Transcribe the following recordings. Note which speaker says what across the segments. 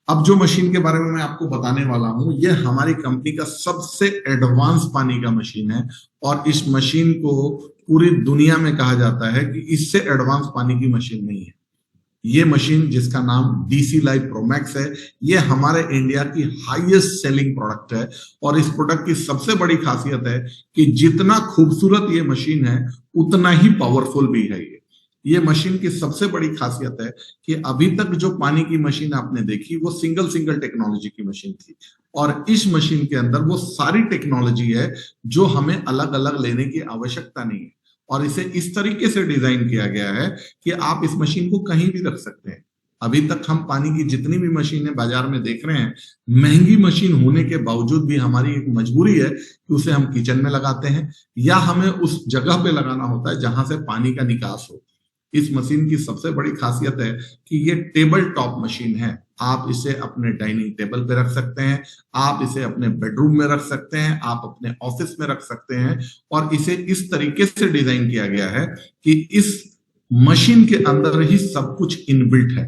Speaker 1: अब जो मशीन के बारे में मैं आपको बताने वाला हूं, ये हमारी कंपनी का सबसे एडवांस पानी का मशीन है। और इस मशीन को पूरी दुनिया में कहा जाता है कि इससे एडवांस पानी की मशीन नहीं है। ये मशीन जिसका नाम डीसी लाइव प्रोमैक्स है, ये हमारे इंडिया की हाईएस्ट सेलिंग प्रोडक्ट है। और इस प्रोडक्ट की सबसे बड़ी खासियत है कि जितना खूबसूरत ये मशीन है उतना ही पावरफुल भी है। ये मशीन की सबसे बड़ी खासियत है कि अभी तक जो पानी की मशीन आपने देखी वो सिंगल सिंगल टेक्नोलॉजी की मशीन थी, और इस मशीन के अंदर वो सारी टेक्नोलॉजी है जो हमें अलग अलग लेने की आवश्यकता नहीं है। और इसे इस तरीके से डिजाइन किया गया है कि आप इस मशीन को कहीं भी रख सकते हैं। अभी तक हम पानी की जितनी भी मशीनें बाजार में देख रहे हैं, महंगी मशीन होने के बावजूद भी हमारी एक मजबूरी है कि उसे हम किचन में लगाते हैं या हमें उस जगह पे लगाना होता है जहां से पानी का निकास हो। इस मशीन की सबसे बड़ी खासियत है कि ये टेबल टॉप मशीन है। आप इसे अपने डाइनिंग टेबल पे रख सकते हैं, आप इसे अपने बेडरूम में रख सकते हैं, आप अपने ऑफिस में रख सकते हैं। और इसे इस तरीके से डिजाइन किया गया है कि इस मशीन के अंदर ही सब कुछ इनबिल्ट है।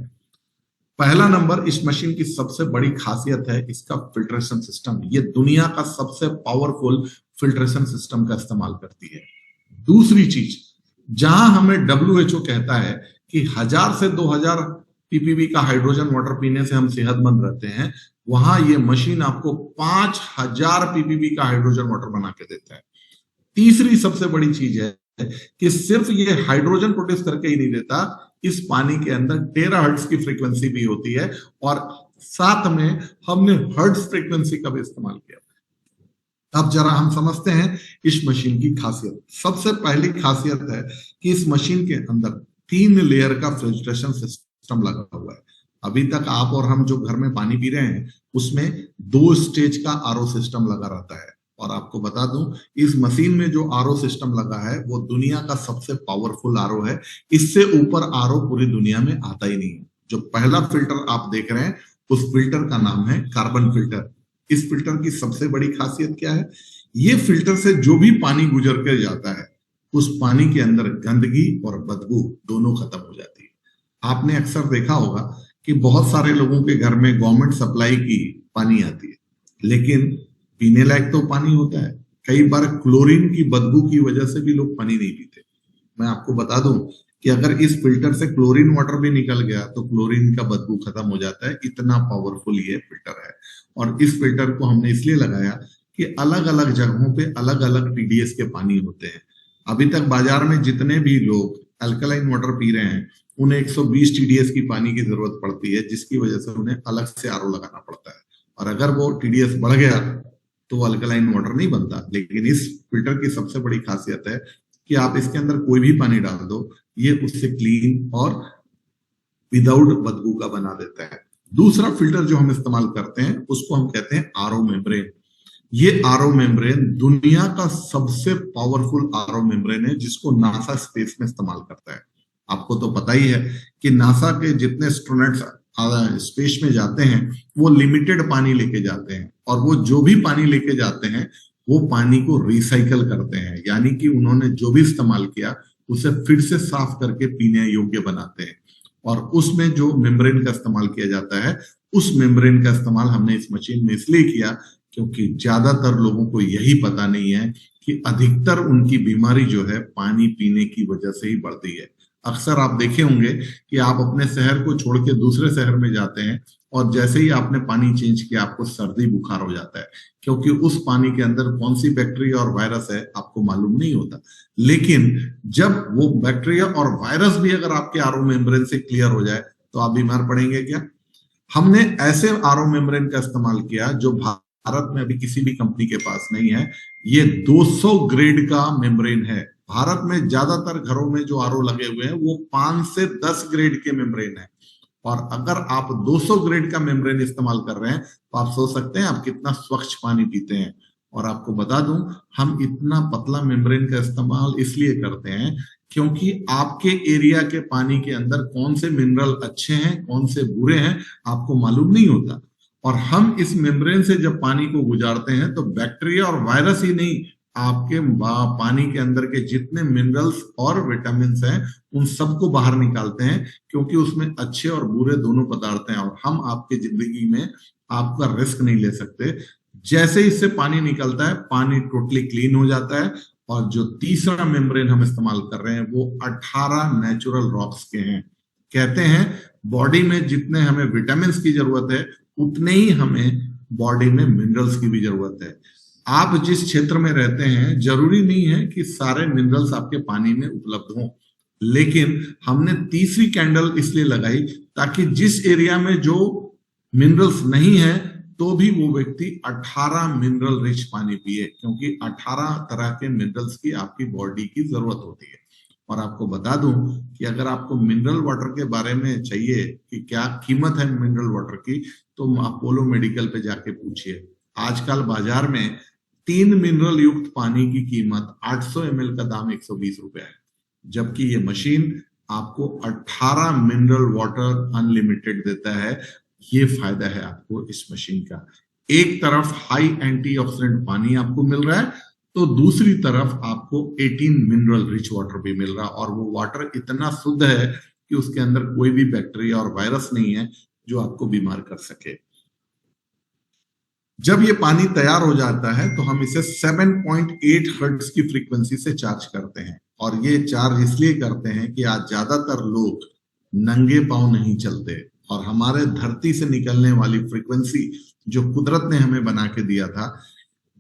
Speaker 1: पहला नंबर, इस मशीन की सबसे बड़ी खासियत है इसका फिल्ट्रेशन सिस्टम। ये दुनिया का सबसे पावरफुल फिल्ट्रेशन सिस्टम का इस्तेमाल करती है। दूसरी चीज, जहां हमें WHO कहता है कि 1000 से 2000 ppb का हाइड्रोजन वाटर पीने से हम सेहतमंद रहते हैं, वहां ये मशीन आपको 5000 ppb का हाइड्रोजन वाटर बना के देता है। तीसरी सबसे बड़ी चीज है कि सिर्फ ये हाइड्रोजन प्रोड्यूस करके ही नहीं देता, इस पानी के अंदर टेराहर्ट्ज की फ्रीक्वेंसी भी होती है, और साथ में हमने हर्ट्ज फ्रीक्वेंसी का भी इस्तेमाल किया। अब जरा हम समझते हैं इस मशीन की खासियत। सबसे पहली खासियत है कि इस मशीन के अंदर 3 लेयर का फिल्ट्रेशन सिस्टम लगा हुआ है। अभी तक आप और हम जो घर में पानी पी रहे हैं उसमें 2 स्टेज का आरओ सिस्टम लगा रहता है। और आपको बता दूं, इस मशीन में जो आरओ सिस्टम लगा है वो दुनिया का सबसे पावरफुल आरओ है। इससे ऊपर आरओ पूरी दुनिया में आता ही नहीं है। जो पहला फिल्टर आप देख रहे हैं उस फिल्टर का नाम है कार्बन फिल्टर। इस फिल्टर की सबसे बड़ी खासियत क्या है? ये फिल्टर से जो भी पानी गुजर कर जाता है उस पानी के अंदर गंदगी और बदबू दोनों खत्म हो जाती है। आपने अक्सर देखा होगा कि बहुत सारे लोगों के घर में गवर्नमेंट सप्लाई की पानी आती है, लेकिन पीने लायक तो पानी होता है। कई बार क्लोरीन की बदबू की वजह से भी लोग पानी नहीं पीते। मैं आपको बता दूं कि अगर इस फिल्टर से क्लोरीन वाटर भी निकल गया तो क्लोरीन का बदबू खत्म हो जाता है। इतना पावरफुल ये फिल्टर है। और इस फिल्टर को हमने इसलिए लगाया कि अलग अलग जगहों पे अलग अलग टीडीएस के पानी होते हैं। अभी तक बाजार में जितने भी लोग अल्कलाइन वाटर पी रहे हैं उन्हें 120 टीडीएस की पानी की जरूरत पड़ती है, जिसकी वजह से उन्हें अलग से आरओ लगाना पड़ता है। और अगर वो टीडीएस बढ़ गया तो अल्कलाइन वाटर नहीं बनता। लेकिन इस फिल्टर की सबसे बड़ी खासियत है कि आप इसके अंदर कोई भी पानी डाल दो, ये उससे क्लीन और विदाउट बदबू का बना देता है। दूसरा फिल्टर जो हम इस्तेमाल करते हैं उसको हम कहते हैं आरओ मेम्ब्रेन। ये आरओ मेम्ब्रेन दुनिया का सबसे पावरफुल आरओ मेम्ब्रेन है, जिसको नासा स्पेस में इस्तेमाल करता है। आपको तो पता ही है कि नासा के जितने स्टूडेंट्स स्पेस में जाते हैं वो लिमिटेड पानी लेके जाते हैं, और वो जो भी पानी लेके जाते हैं वो पानी को रिसाइकल करते हैं। यानी कि उन्होंने जो भी इस्तेमाल किया उसे फिर से साफ करके पीने योग्य बनाते हैं। और उसमें जो मेम्ब्रेन का इस्तेमाल किया जाता है, उस मेम्ब्रेन का इस्तेमाल हमने इस मशीन में इसलिए किया क्योंकि ज्यादातर लोगों को यही पता नहीं है कि अधिकतर उनकी बीमारी जो है पानी पीने की वजह से ही बढ़ती है। अक्सर आप देखे होंगे कि आप अपने शहर को छोड़ के दूसरे शहर में जाते हैं और जैसे ही आपने पानी चेंज किया आपको सर्दी बुखार हो जाता है, क्योंकि उस पानी के अंदर कौन सी बैक्टीरिया और वायरस है आपको मालूम नहीं होता। लेकिन जब वो बैक्टीरिया और वायरस भी अगर आपके आरओ मेम्ब्रेन से क्लियर हो जाए तो आप बीमार पड़ेंगे क्या? हमने ऐसे आरओ मेम्ब्रेन का इस्तेमाल किया जो भारत में अभी किसी भी कंपनी के पास नहीं है। ये 200 ग्रेड का मेम्ब्रेन है। भारत में ज्यादातर घरों में जो आरओ लगे हुए हैं वो 5 से 10 ग्रेड के मेम्ब्रेन है। और अगर आप 200 ग्रेड का मेम्ब्रेन इस्तेमाल कर रहे हैं तो आप सोच सकते हैं आप कितना स्वच्छ पानी पीते हैं। और आपको बता दूं, हम इतना पतला मेम्ब्रेन का इस्तेमाल इसलिए करते हैं क्योंकि आपके एरिया के पानी के अंदर कौन से मिनरल अच्छे हैं कौन से बुरे हैं आपको मालूम नहीं होता। और हम इस मेम्ब्रेन से जब पानी को गुजारते हैं तो बैक्टीरिया और वायरस ही नहीं, आपके पानी के अंदर के जितने मिनरल्स और विटामिन हैं उन सबको बाहर निकालते हैं, क्योंकि उसमें अच्छे और बुरे दोनों पदार्थ हैं और हम आपके जिंदगी में आपका रिस्क नहीं ले सकते। जैसे ही इससे पानी निकलता है, पानी टोटली क्लीन हो जाता है। और जो तीसरा मेम्ब्रेन हम इस्तेमाल कर रहे हैं वो 18 नेचुरल रॉक्स के हैं। कहते हैं बॉडी में जितने हमें विटामिन की जरूरत है उतने ही हमें बॉडी में मिनरल्स की भी जरूरत है। आप जिस क्षेत्र में रहते हैं जरूरी नहीं है कि सारे मिनरल्स आपके पानी में उपलब्ध हों, लेकिन हमने तीसरी कैंडल इसलिए लगाई ताकि जिस एरिया में जो मिनरल्स नहीं है तो भी वो व्यक्ति 18 मिनरल रिच पानी पिए, क्योंकि 18 तरह के मिनरल्स की आपकी बॉडी की जरूरत होती है। और आपको बता दूं कि अगर आपको मिनरल वाटर के बारे में चाहिए कि क्या कीमत है मिनरल वाटर की, तो अपोलो मेडिकल पे जाके पूछिए। आजकल बाजार में 3 मिनरल युक्त पानी की कीमत 800 ml का दाम 120 रुपए है, जबकि ये मशीन आपको 18 मिनरल वाटर अनलिमिटेड देता है। ये फायदा है आपको इस मशीन का। एक तरफ हाई एंटीऑक्सीडेंट पानी आपको मिल रहा है, तो दूसरी तरफ आपको 18 मिनरल रिच वाटर भी मिल रहा है, और वो वाटर इतना शुद्ध है कि उसके अंदर कोई भी बैक्टीरिया और वायरस नहीं है जो आपको बीमार कर सके। जब ये पानी तैयार हो जाता है तो हम इसे 7.8 हर्ट्ज की फ्रीक्वेंसी से चार्ज करते हैं, और ये चार्ज इसलिए करते हैं कि आज ज्यादातर लोग नंगे पांव नहीं चलते, और हमारे धरती से निकलने वाली फ्रीक्वेंसी जो कुदरत ने हमें बना के दिया था,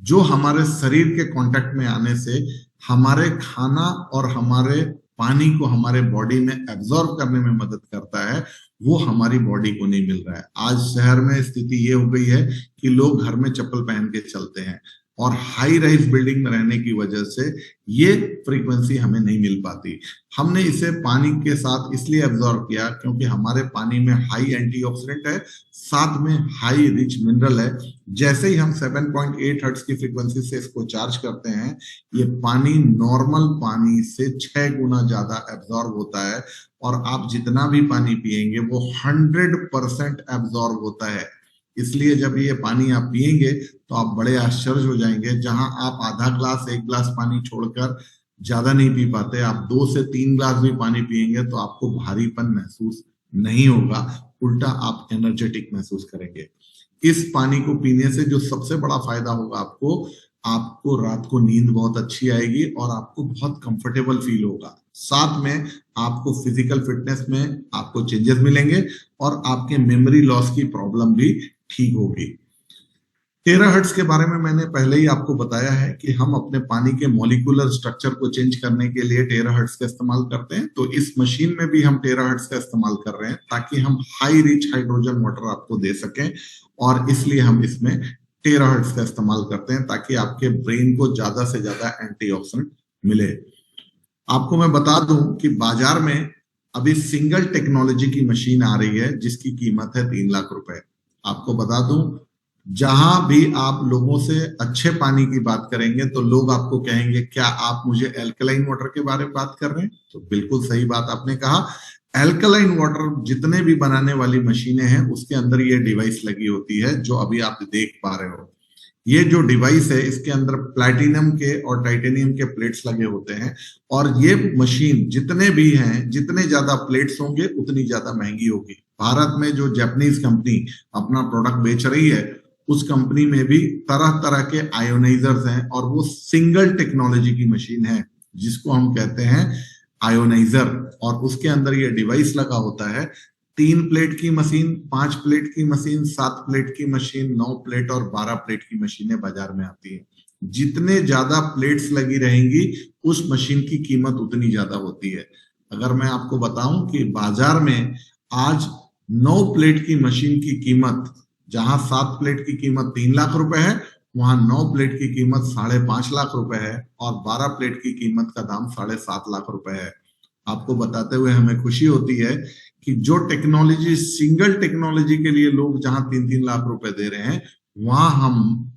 Speaker 1: जो हमारे शरीर के कांटेक्ट में आने से हमारे खाना और हमारे पानी को हमारे बॉडी में एब्जॉर्ब करने में मदद करता है, वो हमारी बॉडी को नहीं मिल रहा है। आज शहर में स्थिति ये हो गई है कि लोग घर में चप्पल पहन के चलते हैं, और हाई राइज बिल्डिंग में रहने की वजह से ये फ्रीक्वेंसी हमें नहीं मिल पाती। हमने इसे पानी के साथ इसलिए एब्जॉर्ब किया क्योंकि हमारे पानी में हाई एंटीऑक्सीडेंट है, साथ में हाई रिच मिनरल है। जैसे ही हम 7.8 हर्ट्ज की फ्रीक्वेंसी से इसको चार्ज करते हैं, ये पानी नॉर्मल पानी से 6 गुना ज्यादा एब्जॉर्ब होता है, और आप जितना भी पानी पिएंगे वो 100% एब्जॉर्ब होता है। इसलिए जब ये पानी आप पिएंगे तो आप बड़े आश्चर्य हो जाएंगे। जहां आप आधा ग्लास 1 ग्लास पानी छोड़कर ज्यादा नहीं पी पाते, आप 2 से 3 ग्लास भी पानी पिएंगे तो आपको भारीपन महसूस नहीं होगा, उल्टा आप एनर्जेटिक महसूस करेंगे। इस पानी को पीने से जो सबसे बड़ा फायदा होगा आपको रात को नींद बहुत अच्छी आएगी और आपको बहुत कंफर्टेबल फील होगा। साथ में आपको फिजिकल फिटनेस में आपको चेंजेस मिलेंगे और आपके मेमोरी लॉस की प्रॉब्लम भी ठीक होगी। टेराहर्ट्ज के बारे में मैंने पहले ही आपको बताया है कि हम अपने पानी के मॉलिक्यूलर स्ट्रक्चर को चेंज करने के लिए टेराहर्ट्ज का इस्तेमाल करते हैं। तो इस मशीन में भी हम टेराहर्ट्ज का इस्तेमाल कर रहे हैं ताकि हम हाई रिच हाइड्रोजन वाटर आपको दे सकें, और इसलिए हम इसमें टेराहर्ट्ज का इस्तेमाल करते हैं ताकि आपके ब्रेन को ज्यादा से ज्यादा एंटीऑक्सीडेंट मिले। आपको मैं बता दूं कि बाजार में अभी सिंगल टेक्नोलॉजी की मशीन आ रही है जिसकी कीमत है 3 लाख रुपए। आपको बता दूं, जहां भी आप लोगों से अच्छे पानी की बात करेंगे तो लोग आपको कहेंगे क्या आप मुझे एल्कलाइन वाटर के बारे में बात कर रहे हैं? तो बिल्कुल सही बात आपने कहा। एल्कलाइन वाटर जितने भी बनाने वाली मशीनें हैं उसके अंदर ये डिवाइस लगी होती है जो अभी आप देख पा रहे हो। ये जो डिवाइस है इसके अंदर प्लैटिनम के और टाइटेनियम के प्लेट्स लगे होते हैं, और ये मशीन जितने भी हैं, जितने ज्यादा प्लेट्स होंगे उतनी ज्यादा महंगी होगी। भारत में जो जापानीज कंपनी अपना प्रोडक्ट बेच रही है उस कंपनी में भी तरह तरह के आयोनाइजर्स हैं, और वो सिंगल टेक्नोलॉजी की मशीन है जिसको हम कहते हैं आयोनाइजर, और उसके अंदर ये डिवाइस लगा होता है। 3 प्लेट की मशीन, 5 प्लेट की मशीन, 7 प्लेट की मशीन, 9 प्लेट और 12 प्लेट की मशीनें बाजार में आती है। जितने ज्यादा प्लेट्स लगी रहेंगी उस मशीन की कीमत उतनी ज्यादा होती है। अगर मैं आपको बताऊं कि बाजार में आज 9 प्लेट की मशीन की कीमत, जहां 7 प्लेट की कीमत 3 लाख रुपए है, वहां 9 प्लेट की कीमत 5.5 लाख रुपए है, और 12 प्लेट की कीमत का दाम 7.5 लाख रुपए है। आपको बताते हुए हमें खुशी होती है कि जो टेक्नोलॉजी, सिंगल टेक्नोलॉजी के लिए लोग जहां 3-3 लाख रुपए दे रहे हैं, वहां हम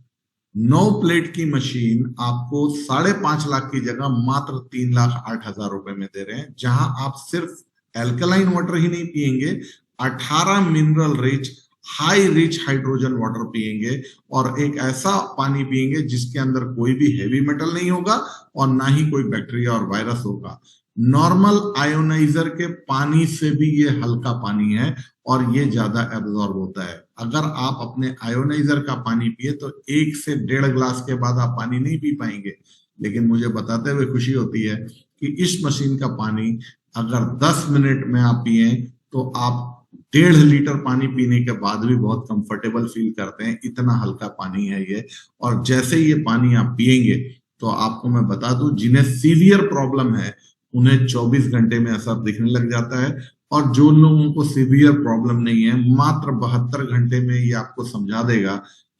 Speaker 1: 9 प्लेट की मशीन आपको 5.5 लाख की जगह मात्र 3,08,000 रुपए में दे रहे हैं, जहां आप सिर्फ एल्कलाइन वाटर ही नहीं पिएंगे, 18 mineral rich high rich hydrogen water पिएंगे और एक ऐसा पानी पिएंगे जिसके अंदर कोई भी हेवी मेटल नहीं होगा और ना ही कोई बैक्टीरिया और वायरस होगा। नॉर्मल आयोनाइजर के पानी से भी ये हल्का पानी है और ये ज्यादा एब्जॉर्ब होता है। अगर आप अपने आयोनाइजर का पानी पिए तो 1 से 1.5 गिलास के बाद आप पानी नहीं पी पाएंगे। लेकिन मुझे बताते हुए खुशी होती है कि इस मशीन का पानी अगर 10 मिनट में आप पिए तो आप 1.5 लीटर पानी पीने के बाद भी बहुत कंफर्टेबल फील करते हैं, इतना हल्का पानी है ये। और जैसे ये पानी आप पिएंगे तो आपको मैं बता दूं, जिन्हें सीवियर प्रॉब्लम है उन्हें 24 घंटे में असर दिखने लग जाता है, और जो लोगों को सीवियर प्रॉब्लम नहीं है मात्र 72 घंटे में ये आपको समझा देगा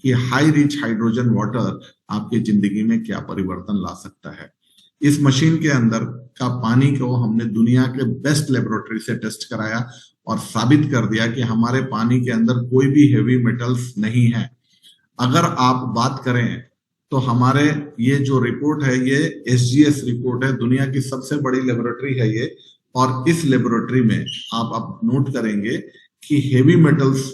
Speaker 1: कि हाई रिच हाइड्रोजन वाटर आपकी जिंदगी में क्या परिवर्तन ला सकता है। इस मशीन के अंदर का पानी को हमने दुनिया के बेस्ट लेबोरेटरी से टेस्ट कराया और साबित कर दिया कि हमारे पानी के अंदर कोई भी हेवी मेटल्स नहीं है। अगर आप बात करें तो हमारे ये जो रिपोर्ट है ये SGS रिपोर्ट है, दुनिया की सबसे बड़ी लेबोरेटरी है ये। और इस लेबोरेटरी में आप नोट करेंगे कि हेवी मेटल्स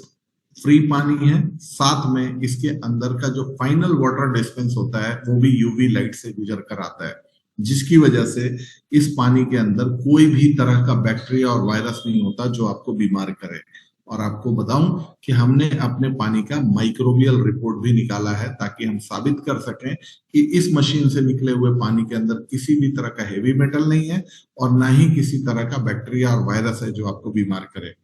Speaker 1: फ्री पानी है, साथ में इसके अंदर का जो फाइनल वाटर डिस्पेंस होता है वो भी UV लाइट से गुजर कर आता है, जिसकी वजह से इस पानी के अंदर कोई भी तरह का बैक्टीरिया और वायरस नहीं होता जो आपको बीमार करे। और आपको बताऊं कि हमने अपने पानी का माइक्रोबियल रिपोर्ट भी निकाला है ताकि हम साबित कर सकें कि इस मशीन से निकले हुए पानी के अंदर किसी भी तरह का हेवी मेटल नहीं है और ना ही किसी तरह का बैक्टीरिया और वायरस है जो आपको बीमार करे।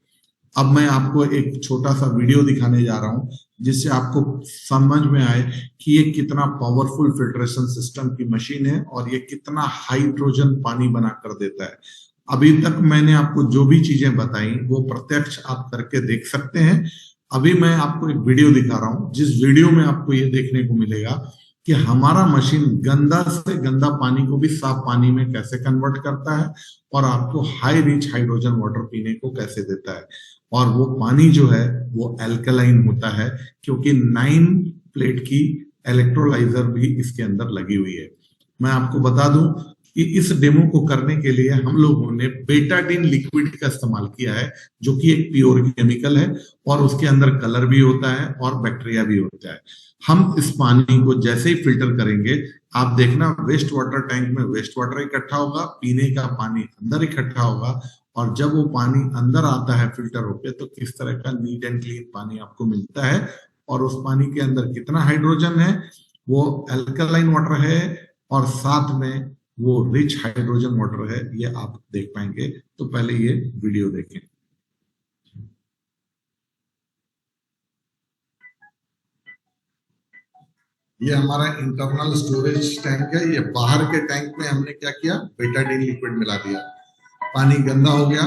Speaker 1: अब मैं आपको एक छोटा सा वीडियो दिखाने जा रहा हूं जिससे आपको समझ में आए कि ये कितना पावरफुल फिल्ट्रेशन सिस्टम की मशीन है और ये कितना हाइड्रोजन पानी बना कर देता है। अभी तक मैंने आपको जो भी चीजें बताई वो प्रत्यक्ष आप करके देख सकते हैं। अभी मैं आपको एक वीडियो दिखा रहा हूं जिस वीडियो में आपको ये देखने को मिलेगा कि हमारा मशीन गंदा से गंदा पानी को भी साफ पानी में कैसे कन्वर्ट करता है और आपको हाई रिच हाइड्रोजन वाटर पीने को कैसे देता है। और वो पानी जो है वो एल्कलाइन होता है क्योंकि 9 प्लेट की इलेक्ट्रोलाइजर भी इसके अंदर लगी हुई है। मैं आपको बता दूं कि इस डेमो को करने के लिए हम लोगों ने बेटाडीन लिक्विड का इस्तेमाल किया है जो कि एक प्योर केमिकल है और उसके अंदर कलर भी होता है और बैक्टीरिया भी होता है। हम इस पानी को जैसे ही फिल्टर करेंगे, आप देखना वेस्ट वाटर टैंक में वेस्ट वाटर इकट्ठा होगा, पीने का पानी अंदर इकट्ठा होगा, और जब वो पानी अंदर आता है फिल्टर होके तो किस तरह का नीट एंड क्लीन पानी आपको मिलता है। और उस पानी के अंदर कितना हाइड्रोजन है, वो अल्कलाइन वाटर है और साथ में वो रिच हाइड्रोजन वाटर है, ये आप देख पाएंगे। तो पहले ये वीडियो देखें। ये हमारा इंटरनल स्टोरेज टैंक है। ये बाहर के टैंक में हमने क्या किया, बेटाडीन लिक्विड मिला दिया, पानी गंदा हो गया।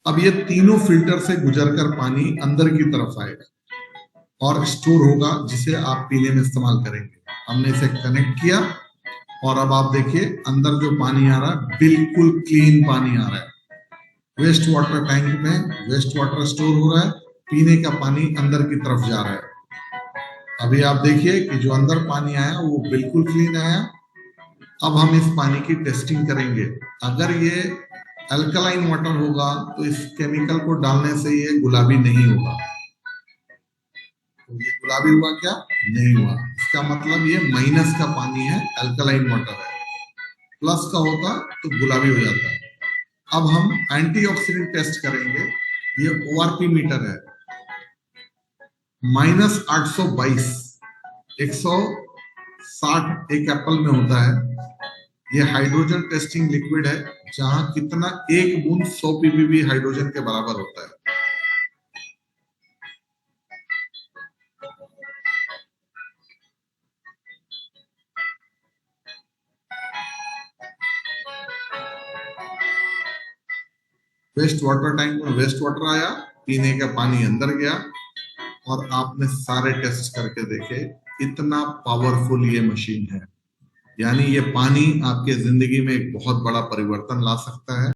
Speaker 1: अब ये तीनों फिल्टर से गुजरकर पानी अंदर की तरफ आएगा और स्टोर होगा जिसे आप पीने में इस्तेमाल करेंगे। हमने इसे कनेक्ट किया और अब आप देखिए अंदर जो पानी आ रहा है बिल्कुल क्लीन पानी आ रहा है। वेस्ट वाटर टैंक में वेस्ट वाटर स्टोर हो रहा है, पीने का पानी अंदर की तरफ जा रहा है। अभी आप देखिए कि जो अंदर पानी आया वो बिल्कुल क्लीन आया। अब हम इस पानी की टेस्टिंग करेंगे। अगर ये अल्कलाइन वाटर होगा तो इस केमिकल को डालने से ये गुलाबी नहीं होगा। तो ये गुलाबी हुआ क्या, नहीं हुआ। इसका मतलब ये माइनस का पानी है, अल्कलाइन वाटर है। प्लस का होता तो गुलाबी हो जाता है। अब हम एंटीऑक्सीडेंट टेस्ट करेंगे। ये ORP मीटर है, -822, 160 एक एप्पल में होता है। ये हाइड्रोजन टेस्टिंग लिक्विड है जहां कितना एक बूंद 100 ppb हाइड्रोजन के बराबर होता है। वेस्ट वाटर टैंक में वेस्ट वाटर आया, पीने का पानी अंदर गया और आपने सारे टेस्ट करके देखे। इतना पावरफुल ये मशीन है, यानी ये पानी आपके जिंदगी में एक बहुत बड़ा परिवर्तन ला सकता है।